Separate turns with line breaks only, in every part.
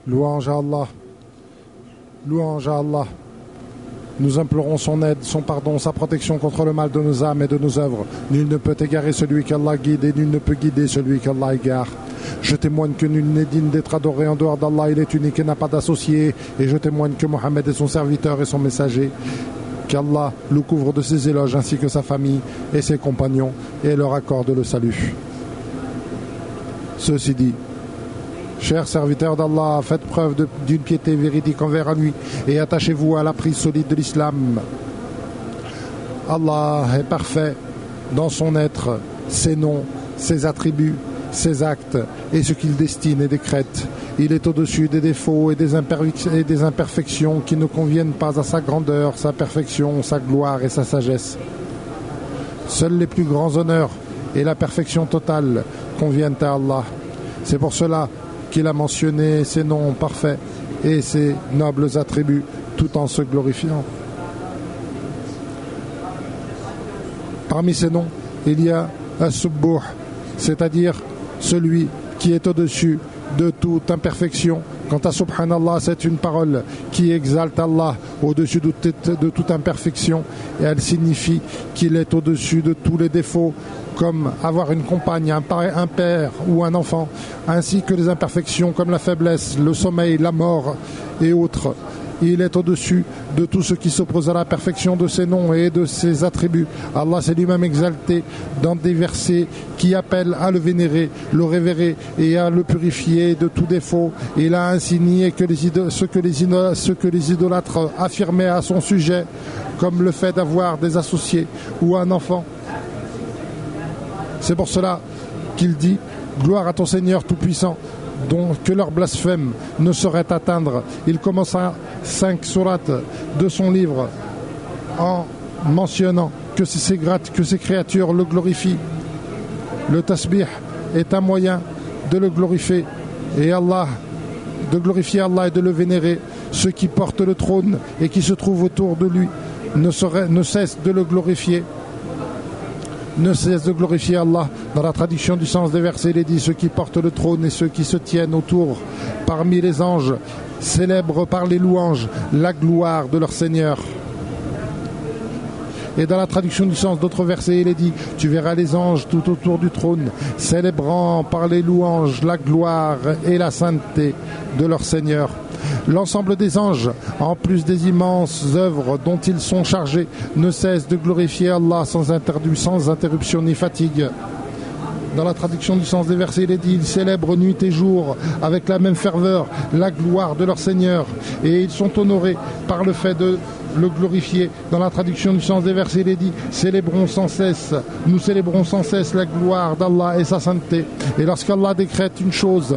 Louange à Allah. Louange à Allah. Nous implorons son aide, son pardon, sa protection contre le mal de nos âmes et de nos œuvres. Nul ne peut égarer celui qu'Allah guide et nul ne peut guider celui qu'Allah égare. Je témoigne que nul n'est digne d'être adoré en dehors d'Allah, il est unique et n'a pas d'associé. Et je témoigne que Mohammed est son serviteur et son messager. Qu'Allah le couvre de ses éloges ainsi que sa famille et ses compagnons et leur accorde le salut. Ceci dit, chers serviteurs d'Allah, faites preuve d'une piété véridique envers lui et attachez-vous à la prise solide de l'islam. Allah est parfait dans son être, ses noms, ses attributs, ses actes et ce qu'il destine et décrète. Il est au-dessus des défauts et des imperfections qui ne conviennent pas à sa grandeur, sa perfection, sa gloire et sa sagesse. Seuls les plus grands honneurs et la perfection totale conviennent à Allah. C'est pour cela qu'il a mentionné ses noms parfaits et ses nobles attributs tout en se glorifiant. Parmi ces noms, il y a As-Subbuh, c'est-à-dire celui qui est au-dessus de toute imperfection. Quant à Subhanallah, c'est une parole qui exalte Allah au-dessus de toute imperfection et elle signifie qu'il est au-dessus de tous les défauts, comme avoir une compagne, un père ou un enfant, ainsi que les imperfections comme la faiblesse, le sommeil, la mort et autres. Il est au-dessus de tout ce qui s'oppose à la perfection de ses noms et de ses attributs. Allah s'est lui-même exalté dans des versets qui appellent à le vénérer, le révérer et à le purifier de tout défaut. Il a ainsi nié que ce que les idolâtres affirmaient à son sujet, comme le fait d'avoir des associés ou un enfant. C'est pour cela qu'il dit « Gloire à ton Seigneur Tout-Puissant » que leur blasphème ne saurait atteindre. Il commença 5 sourates de son livre en mentionnant que ces créatures le glorifient. Le tasbih est un moyen de le glorifier et de glorifier Allah et de le vénérer. Ceux qui portent le trône et qui se trouvent autour de lui ne cessent de le glorifier. Ne cesse de glorifier Allah. Dans la traduction du sens des versets, il est dit: ceux qui portent le trône et ceux qui se tiennent autour parmi les anges célèbrent par les louanges la gloire de leur Seigneur. Et dans la traduction du sens d'autres versets, il est dit: tu verras les anges tout autour du trône célébrant par les louanges la gloire et la sainteté de leur Seigneur. L'ensemble des anges, en plus des immenses œuvres dont ils sont chargés, ne cessent de glorifier Allah sans interruption ni fatigue. Dans la traduction du sens des versets, il est dit: ils célèbrent nuit et jour avec la même ferveur la gloire de leur Seigneur et ils sont honorés par le fait de le glorifier. Dans la traduction du sens des versets, il est dit: nous célébrons sans cesse la gloire d'Allah et sa sainteté. Et lorsqu'Allah décrète une chose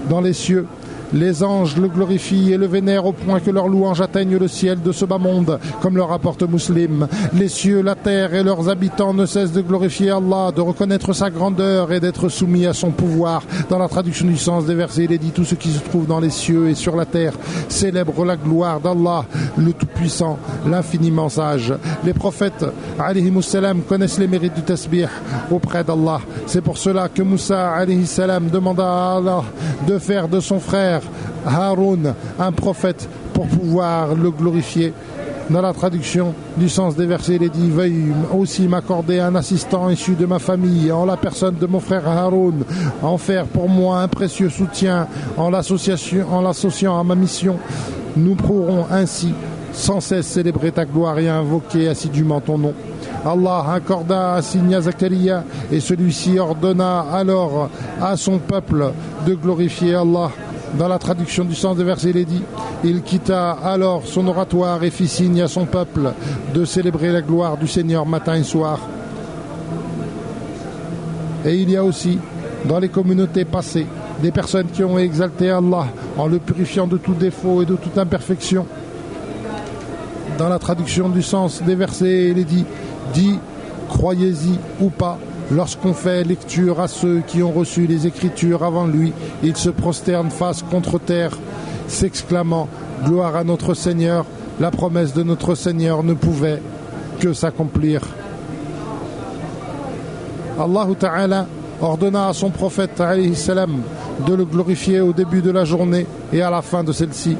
dans les cieux, les anges le glorifient et le vénèrent au point que leurs louanges atteignent le ciel de ce bas monde, comme le rapporte Muslim. Les cieux, la terre et leurs habitants ne cessent de glorifier Allah, de reconnaître sa grandeur et d'être soumis à son pouvoir. Dans la traduction du sens des versets, il est dit: tout ce qui se trouve dans les cieux et sur la terre célèbre la gloire d'Allah, le Tout-Puissant, l'infiniment sage. Les prophètes, alayhimus salam, connaissent les mérites du tasbih auprès d'Allah. C'est pour cela que Moussa, alayhi salam, demanda à Allah de faire de son frère Haroun un prophète pour pouvoir le glorifier. Dans la traduction du sens des versets, il est dit: veuille aussi m'accorder un assistant issu de ma famille en la personne de mon frère Haroun, en faire pour moi un précieux soutien en l'associant à ma mission. Nous pourrons ainsi sans cesse célébrer ta gloire et invoquer assidûment ton nom. Allah accorda un signe à Zacharia et celui-ci ordonna alors à son peuple de glorifier Allah. Dans la traduction du sens des versets, il est dit: il quitta alors son oratoire et fit signe à son peuple de célébrer la gloire du Seigneur matin et soir. Et il y a aussi dans les communautés passées des personnes qui ont exalté Allah en le purifiant de tout défaut et de toute imperfection. Dans la traduction du sens des versets, il est dit: dis, croyez-y ou pas. Lorsqu'on fait lecture à ceux qui ont reçu les Écritures avant lui, ils se prosternent face contre terre, s'exclamant: gloire à notre Seigneur. La promesse de notre Seigneur ne pouvait que s'accomplir. Allah Ta'ala ordonna à son prophète alayhi salam de le glorifier au début de la journée et à la fin de celle-ci.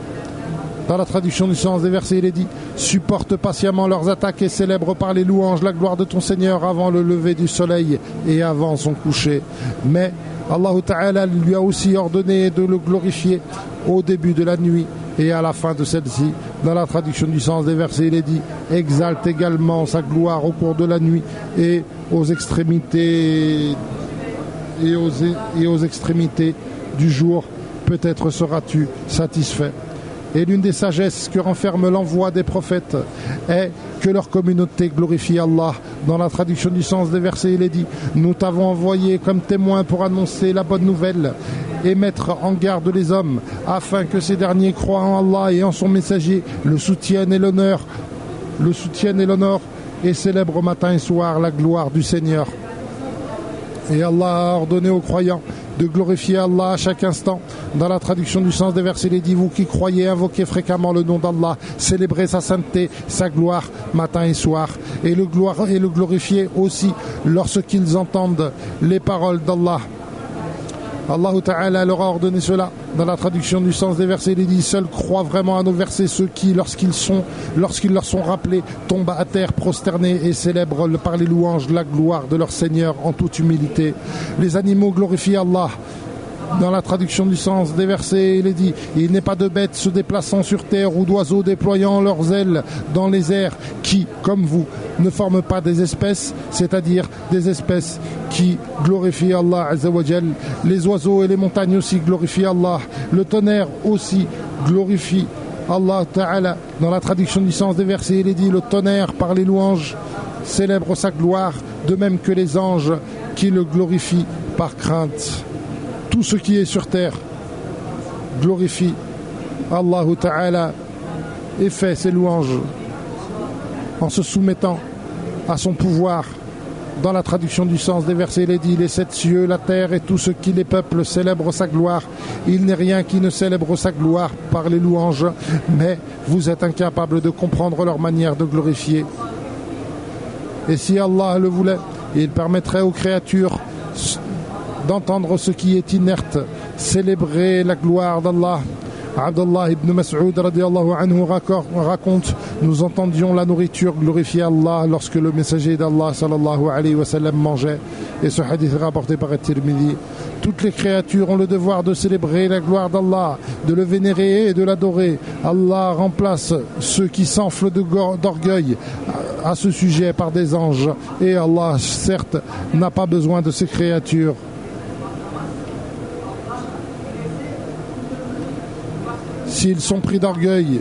Dans la traduction du sens des versets, il est dit « Supporte patiemment leurs attaques et célèbre par les louanges la gloire de ton Seigneur avant le lever du soleil et avant son coucher. » Mais Allah Ta'ala lui a aussi ordonné de le glorifier au début de la nuit et à la fin de celle-ci. Dans la traduction du sens des versets, il est dit « Exalte également sa gloire au cours de la nuit et aux extrémités du jour. Peut-être seras-tu satisfait. » Et l'une des sagesses que renferme l'envoi des prophètes est que leur communauté glorifie Allah. Dans la traduction du sens des versets, il est dit « Nous t'avons envoyé comme témoin pour annoncer la bonne nouvelle et mettre en garde les hommes, afin que ces derniers croient en Allah et en son messager, le soutiennent et l'honneur, et célèbrent matin et soir la gloire du Seigneur. » Et Allah a ordonné aux croyants de glorifier Allah à chaque instant. Dans la traduction du sens des versets, il est dit « Vous qui croyez, invoquez fréquemment le nom d'Allah, célébrez sa sainteté, sa gloire, matin et soir, et le glorifier aussi lorsqu'ils entendent les paroles d'Allah. » Allah Ta'ala leur a ordonné cela. Dans la traduction du sens des versets, il dit « Seuls croient vraiment à nos versets ceux qui, lorsqu'ils leur sont rappelés, tombent à terre prosternés et célèbrent par les louanges la gloire de leur Seigneur en toute humilité. » Les animaux glorifient Allah. Dans la traduction du sens des versets, il est dit « Il n'est pas de bêtes se déplaçant sur terre ou d'oiseaux déployant leurs ailes dans les airs qui, comme vous, ne forment pas des espèces, c'est-à-dire des espèces qui glorifient Allah Azza wa Jal. Les oiseaux et les montagnes aussi glorifient Allah. Le tonnerre aussi glorifie Allah Ta'ala. » Dans la traduction du sens des versets, il est dit « Le tonnerre, par les louanges, célèbre sa gloire, de même que les anges qui le glorifient par crainte. » Tout ce qui est sur terre glorifie Allah Ta'ala et fait ses louanges en se soumettant à son pouvoir. Dans la traduction du sens des versets, il est dit « Les sept cieux, la terre et tout ce qui les peuple célèbrent sa gloire. Il n'est rien qui ne célèbre sa gloire par les louanges, mais vous êtes incapables de comprendre leur manière de glorifier. Et si Allah le voulait, il permettrait aux créatures d'entendre ce qui est inerte, célébrer la gloire d'Allah. » Abdullah ibn Mas'ud radiallahu anhu raconte « Nous entendions la nourriture glorifier Allah lorsque le messager d'Allah sallallahu alayhi wa sallam mangeait. » Et ce hadith est rapporté par At-Tirmidhi. Toutes les créatures ont le devoir de célébrer la gloire d'Allah, de le vénérer et de l'adorer. Allah remplace ceux qui s'enflent d'orgueil à ce sujet par des anges. Et Allah, certes, n'a pas besoin de ces créatures. S'ils sont pris d'orgueil,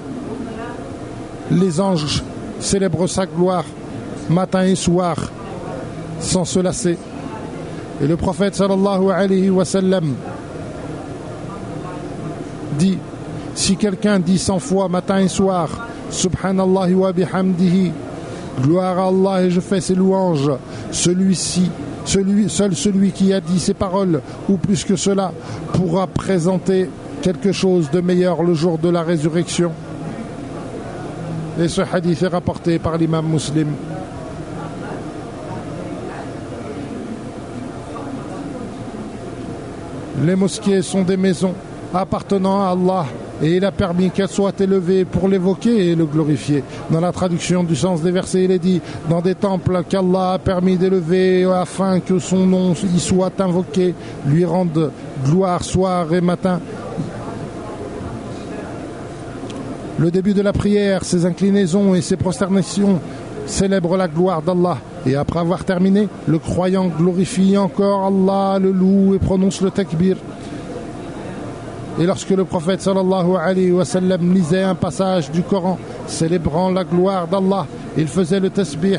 les anges célèbrent sa gloire matin et soir sans se lasser. Et le prophète sallallahu alayhi wa sallam dit « Si quelqu'un dit 100 fois matin et soir Subhanallah wa bihamdihi, gloire à Allah et je fais ses louanges, seul celui qui a dit ces paroles ou plus que cela pourra présenter quelque chose de meilleur le jour de la résurrection. » Et ce hadith est rapporté par l'imam Muslim. Les mosquées sont des maisons appartenant à Allah et il a permis qu'elles soient élevées pour l'évoquer et le glorifier. Dans la traduction du sens des versets, il est dit « Dans des temples qu'Allah a permis d'élever afin que son nom y soit invoqué, lui rende gloire soir et matin. » Le début de la prière, ses inclinaisons et ses prosternations célèbrent la gloire d'Allah. Et après avoir terminé, le croyant glorifie encore Allah, le loue et prononce le takbir. Et lorsque le prophète sallallahu alayhi wa sallam lisait un passage du Coran célébrant la gloire d'Allah, il faisait le tasbih.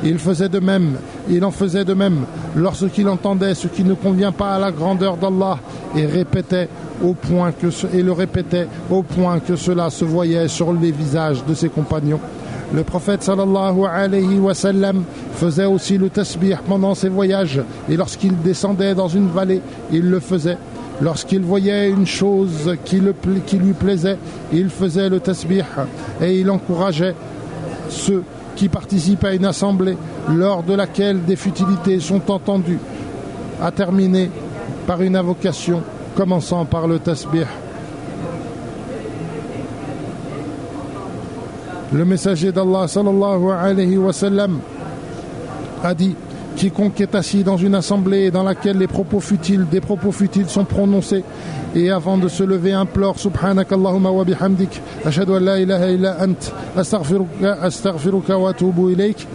Il en faisait de même lorsqu'il entendait ce qui ne convient pas à la grandeur d'Allah et le répétait au point que cela se voyait sur les visages de ses compagnons. Le prophète sallallahu alayhi wa sallam faisait aussi le tasbih pendant ses voyages et lorsqu'il descendait dans une vallée, il le faisait. Lorsqu'il voyait une chose qui lui plaisait, il faisait le tasbih et il encourageait ceux qui participent à une assemblée lors de laquelle des futilités sont entendues, à terminer par une invocation commençant par le tasbih. Le messager d'Allah sallallahu alayhi wa sallam a dit: quiconque est assis dans une assemblée dans laquelle des propos futiles sont prononcés, et avant de se lever implore subhanaka Allahumma wa bihamdik ashhadu an la ilaha illa ant astaghfiruka wa atubu ilayk,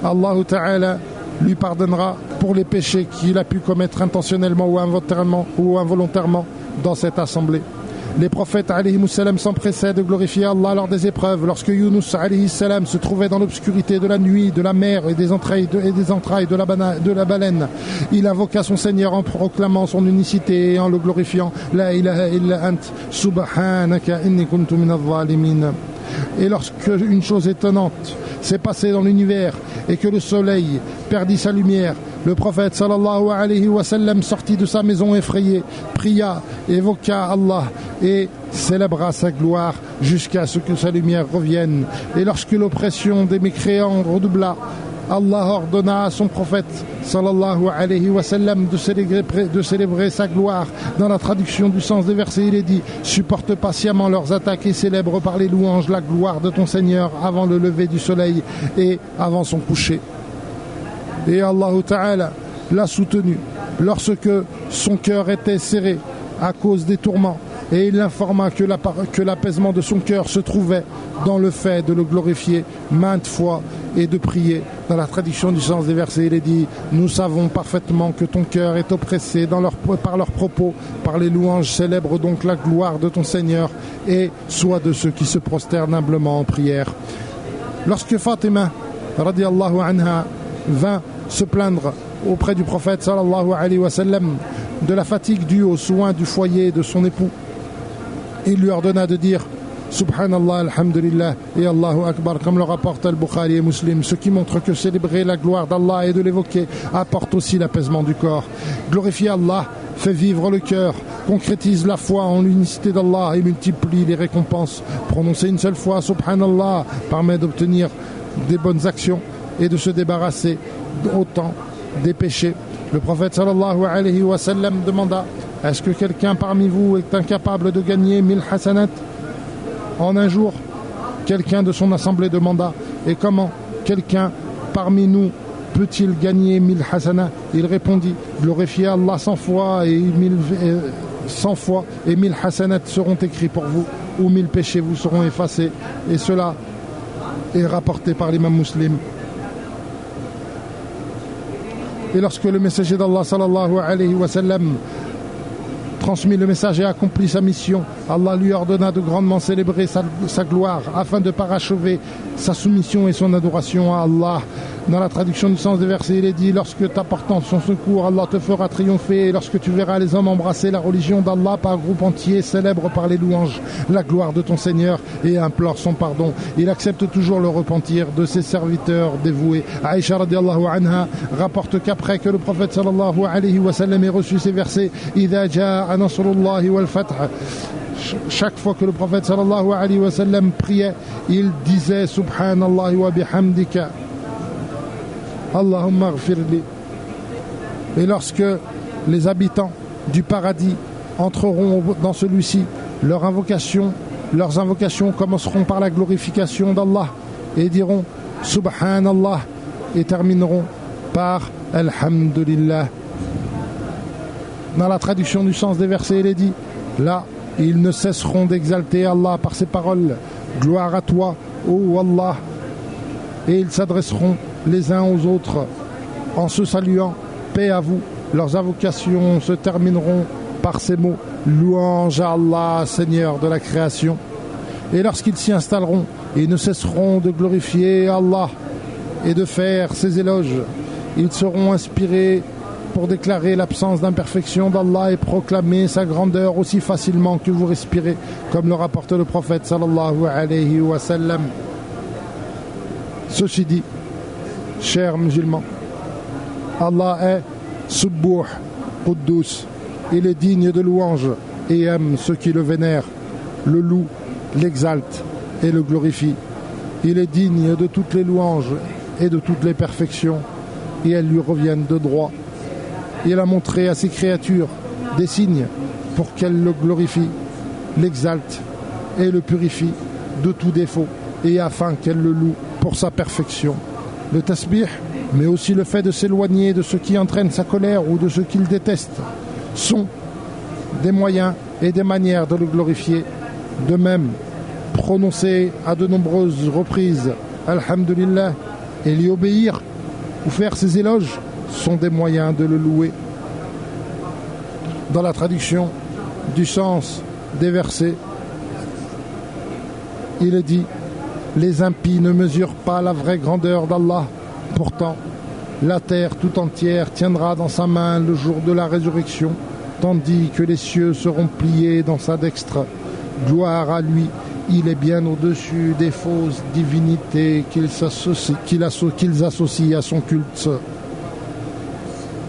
Allah Ta'ala lui pardonnera pour les péchés qu'il a pu commettre intentionnellement ou involontairement dans cette assemblée. Les prophètes alayhimus salam s'empressaient de glorifier Allah lors des épreuves. Lorsque Yunus alayhis salam se trouvait dans l'obscurité de la nuit, de la mer et des entrailles de la baleine, il invoqua son Seigneur en proclamant son unicité et en le glorifiant. La ilaha illa ant subhanaka inni kuntu minadh zalimin. Et lorsque une chose étonnante s'est passée dans l'univers et que le soleil perdit sa lumière, le prophète sallallahu alayhi wa sallam sortit de sa maison effrayé, pria, évoqua Allah et célébra sa gloire jusqu'à ce que sa lumière revienne. Et lorsque l'oppression des mécréants redoubla, Allah ordonna à son prophète sallallahu alayhi wa sallam de célébrer sa gloire. Dans la traduction du sens des versets, il est dit: supporte patiemment leurs attaques et célèbre par les louanges la gloire de ton Seigneur avant le lever du soleil et avant son coucher. Et Allah Ta'ala l'a soutenu lorsque son cœur était serré à cause des tourments, et il l'informa que l'apaisement de son cœur se trouvait dans le fait de le glorifier maintes fois et de prier. Dans la traduction du sens des versets, il est dit: nous savons parfaitement que ton cœur est oppressé par leurs propos, par les louanges, célèbre donc la gloire de ton Seigneur et sois de ceux qui se prosternent humblement en prière. Lorsque Fatima radiallahu anha vint se plaindre auprès du prophète sallallahu alayhi wa sallam de la fatigue due aux soins du foyer de son époux, il lui ordonna de dire Subhanallah, Alhamdulillah et Allahu Akbar, comme le rapporte Al-Bukhari et Muslim, ce qui montre que célébrer la gloire d'Allah et de l'évoquer apporte aussi l'apaisement du corps. Glorifier Allah fait vivre le cœur, concrétise la foi en l'unicité d'Allah et multiplie les récompenses. Prononcer une seule fois Subhanallah permet d'obtenir des bonnes actions et de se débarrasser autant des péchés. Le prophète sallallahu alayhi wa sallam demanda: est-ce que quelqu'un parmi vous est incapable de gagner 1000 hasanat en un jour? Quelqu'un de son assemblée demanda: et comment quelqu'un parmi nous peut-il gagner 1000 hasanat? Il répondit: glorifiez Allah 100 fois et 1000 hasanat seront écrits pour vous, ou 1000 péchés vous seront effacés. Et cela est rapporté par l'imam Muslim. Et lorsque le messager d'Allah sallallahu alayhi wa sallam transmit le message et accomplit sa mission, Allah lui ordonna de grandement célébrer sa gloire afin de parachever sa soumission et son adoration à Allah. Dans la traduction du sens des versets, il est dit: lorsque t'apportant son secours, Allah te fera triompher, et lorsque tu verras les hommes embrasser la religion d'Allah par groupe entier, célèbre par les louanges la gloire de ton Seigneur et implore son pardon. Il accepte toujours le repentir de ses serviteurs dévoués. Aïcha radiallahu anha rapporte qu'après que le prophète sallallahu alayhi wa sallam ait reçu ces versets, Idha ja'a nasrullahi wal fath, chaque fois que le prophète sallallahu alayhi wa sallam priait, il disait Subhanallah wa bihamdika Allahumma ghfirli. Et lorsque les habitants du paradis entreront dans celui-ci, leurs invocations commenceront par la glorification d'Allah et diront Subhanallah et termineront par Alhamdulillah. Dans la traduction du sens des versets, il est dit: là, ils ne cesseront d'exalter Allah par ces paroles. Gloire à toi, ô Allah. Et ils s'adresseront les uns aux autres en se saluant: paix à vous. Leurs invocations se termineront par ces mots: louange à Allah, Seigneur de la création. Et lorsqu'ils s'y installeront, ils ne cesseront de glorifier Allah et de faire ses éloges. Ils seront inspirés pour déclarer l'absence d'imperfection d'Allah et proclamer sa grandeur aussi facilement que vous respirez, comme le rapporte le prophète sallallahu alayhi wa sallam. Ceci dit, chers musulmans, Allah est Subbuh, Quddus. Il est digne de louange et aime ceux qui le vénèrent, le louent, l'exaltent et le glorifient. Il est digne de toutes les louanges et de toutes les perfections, et elles lui reviennent de droit. il a montré à ses créatures des signes pour qu'elles le glorifient, l'exaltent et le purifient de tout défaut et afin qu'elles le louent pour sa perfection. Le tasbih, mais aussi le fait de s'éloigner de ce qui entraîne sa colère ou de ce qu'il déteste, sont des moyens et des manières de le glorifier. De même, prononcer à de nombreuses reprises Alhamdulillah et lui obéir ou faire ses éloges sont des moyens de le louer. Dans la traduction du sens des versets, il est dit: les impies ne mesurent pas la vraie grandeur d'Allah. Pourtant, la terre tout entière tiendra dans sa main le jour de la résurrection, tandis que les cieux seront pliés dans sa dextre. Gloire à lui, il est bien au-dessus des fausses divinités qu'ils associent à son culte.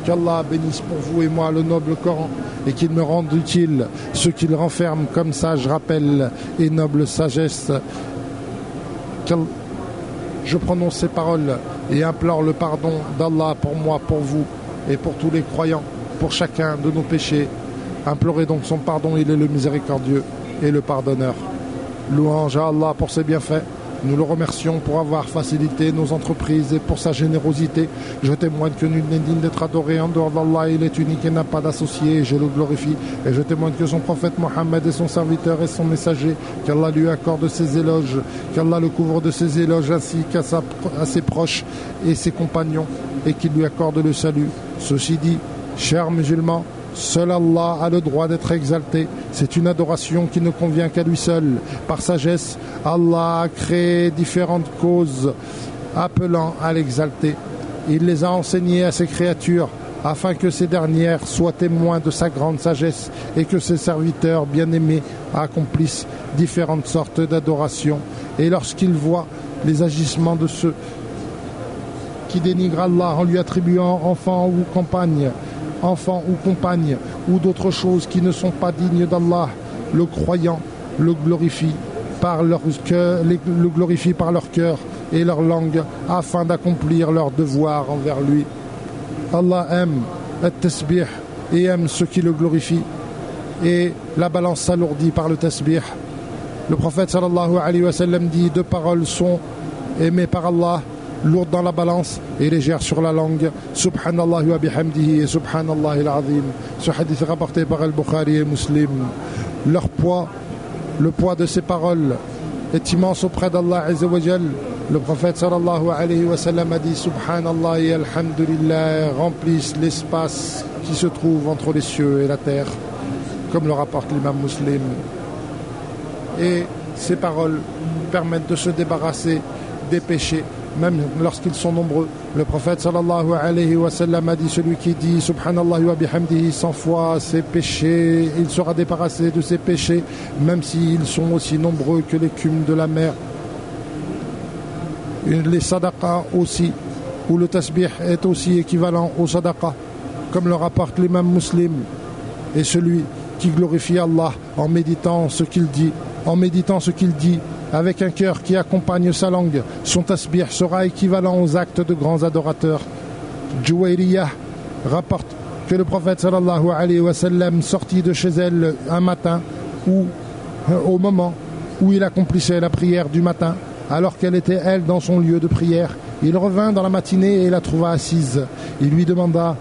Qu'Allah bénisse pour vous et moi le noble Coran et qu'il me rende utile ce qu'il renferme comme sage rappel et noble sagesse. Je prononce ces paroles et implore le pardon d'Allah pour moi, pour vous et pour tous les croyants, pour chacun de nos péchés. Implorez donc son pardon, il est le miséricordieux et le pardonneur. Louange à Allah pour ses bienfaits. Nous le remercions pour avoir facilité nos entreprises et pour sa générosité. Je témoigne que nul n'est digne d'être adoré en dehors d'Allah. Il est unique et n'a pas d'associé. Je le glorifie. Et je témoigne que son prophète Mohammed est son serviteur et son messager. Qu'Allah lui accorde ses éloges. Qu'Allah le couvre de ses éloges ainsi qu'à ses proches et ses compagnons. Et qu'il lui accorde le salut. Ceci dit, chers musulmans, seul Allah a le droit d'être exalté. C'est une adoration qui ne convient qu'à lui seul. Par sagesse, Allah a créé différentes causes appelant à l'exalter. Il les a enseignées à ses créatures afin que ces dernières soient témoins de sa grande sagesse et que ses serviteurs bien-aimés accomplissent différentes sortes d'adorations. Et lorsqu'ils voient les agissements de ceux qui dénigrent Allah en lui attribuant enfants ou compagnes ou d'autres choses qui ne sont pas dignes d'Allah, le croyant le glorifie par leur cœur et leur langue afin d'accomplir leur devoir envers lui. Allah aime at-tasbih et aime ceux qui le glorifient, et la balance s'alourdit par le tasbih. Le prophète sallallahu alayhi wa sallam dit: deux paroles sont aimées par Allah, lourde dans la balance et légère sur la langue. Subhanallah wa bihamdihi et Subhanallah al-azim. Ce hadith est rapporté par Al-Bukhari et Muslim. Leur poids, le poids de ces paroles est immense auprès d'Allah Azza wa Jal. Le prophète sallallahu alayhi wa sallam a dit: Subhanallah et Alhamdulillah remplissent l'espace qui se trouve entre les cieux et la terre, comme le rapporte l'imam Muslim. Et ces paroles permettent de se débarrasser des péchés, même lorsqu'ils sont nombreux. Le prophète sallallahu alayhi wa sallam a dit: celui qui dit Subhanallah wa bihamdihi 100 fois ses péchés, il sera débarrassé de ses péchés, même s'ils sont aussi nombreux que l'écume de la mer. Les sadaqas aussi, où le tasbih est aussi équivalent au sadaqa, comme le rapporte l'imam Muslim. Et celui qui glorifie Allah en méditant ce qu'il dit, avec un cœur qui accompagne sa langue, son tasbih sera équivalent aux actes de grands adorateurs. Juwayriyah rapporte que le prophète sallallahu alayhi wa sallam sortit de chez elle un matin au moment où il accomplissait la prière du matin, alors qu'elle était elle dans son lieu de prière. Il revint dans la matinée et la trouva assise. Il lui demanda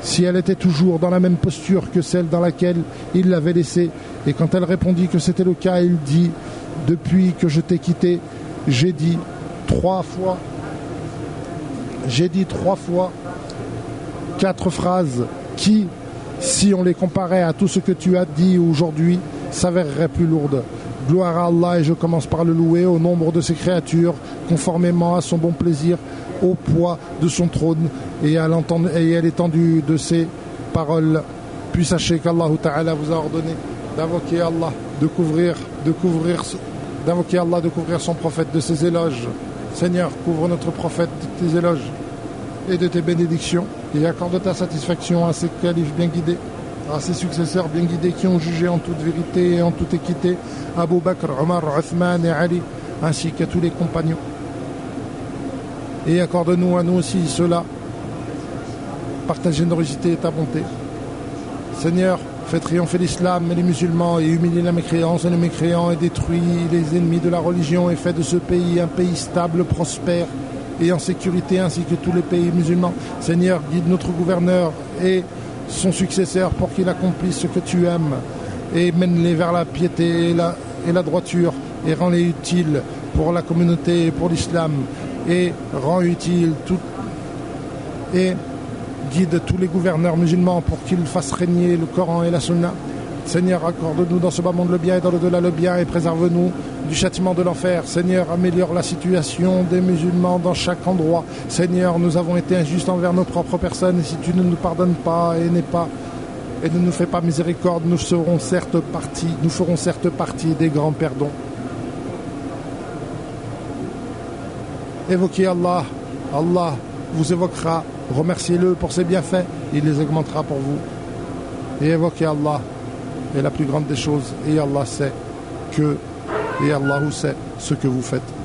si elle était toujours dans la même posture que celle dans laquelle il l'avait laissée. Et quand elle répondit que c'était le cas, il dit: depuis que je t'ai quitté, j'ai dit trois fois 4 phrases qui, si on les comparait à tout ce que tu as dit aujourd'hui, s'avéreraient plus lourdes. Gloire à Allah, et je commence par le louer au nombre de ses créatures, conformément à son bon plaisir, au poids de son trône et à l'étendue de ses paroles. Puis sachez qu'Allah Ta'ala vous a ordonné d'invoquer Allah, de couvrir son prophète de ses éloges. Seigneur, couvre notre prophète de tes éloges et de tes bénédictions, et accorde ta satisfaction à ses califes bien guidés, à ses successeurs bien guidés qui ont jugé en toute vérité et en toute équité, Abu Bakr, Omar, Uthman et Ali, ainsi qu'à tous les compagnons. Et accorde-nous à nous aussi cela, par ta générosité et ta bonté. Seigneur, fais triompher l'islam et les musulmans et humilie la mécréance et les mécréants et détruis les ennemis de la religion et fais de ce pays un pays stable, prospère et en sécurité ainsi que tous les pays musulmans. Seigneur, guide notre gouverneur et son successeur pour qu'il accomplisse ce que tu aimes et mène-les vers la piété et la droiture et rends-les utiles pour la communauté et pour l'islam et rends utile tout et guide tous les gouverneurs musulmans pour qu'ils fassent régner le Coran et la Sunna. Seigneur, accorde-nous dans ce bas monde le bien et dans l'au-delà le bien et préserve-nous du châtiment de l'enfer. Seigneur, améliore la situation des musulmans dans chaque endroit. Seigneur, nous avons été injustes envers nos propres personnes et si tu ne nous pardonnes pas et ne nous fais pas miséricorde, nous ferons certes partie des grands perdants. Évoquez Allah, Allah vous évoquera, remerciez-le pour ses bienfaits, il les augmentera pour vous. Et évoquez Allah est la plus grande des choses et Allah sait ce que vous faites.